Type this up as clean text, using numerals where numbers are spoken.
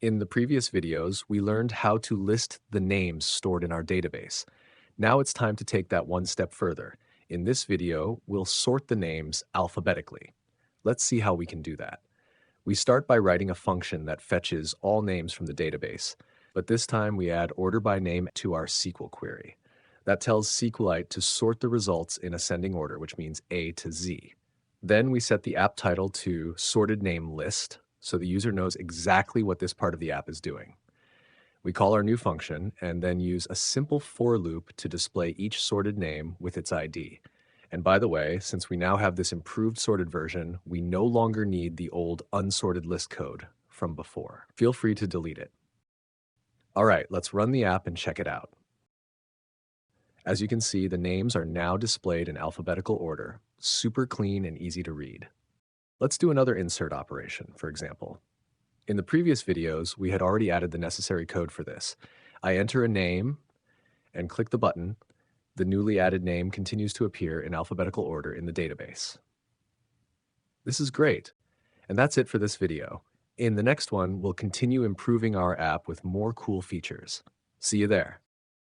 In the previous videos, we learned how to list the names stored in our database. Now it's time to take that one step further. In this video, we'll sort the names alphabetically. Let's see how we can do that. We start by writing a function that fetches all names from the database, but this time we add order by name to our SQL query. That tells SQLite to sort the results in ascending order, which means A to Z. Then we set the app title to sorted name list, so the user knows exactly what this part of the app is doing. We call our new function and then use a simple for loop to display each sorted name with its ID. And by the way, since we now have this improved sorted version, we no longer need the old unsorted list code from before. Feel free to delete it. All right, let's run the app and check it out. As you can see, the names are now displayed in alphabetical order, super clean and easy to read. Let's do another insert operation, for example. In the previous videos, we had already added the necessary code for this. I enter a name and click the button. The newly added name continues to appear in alphabetical order in the database. This is great. And that's it for this video. In the next one, we'll continue improving our app with more cool features. See you there.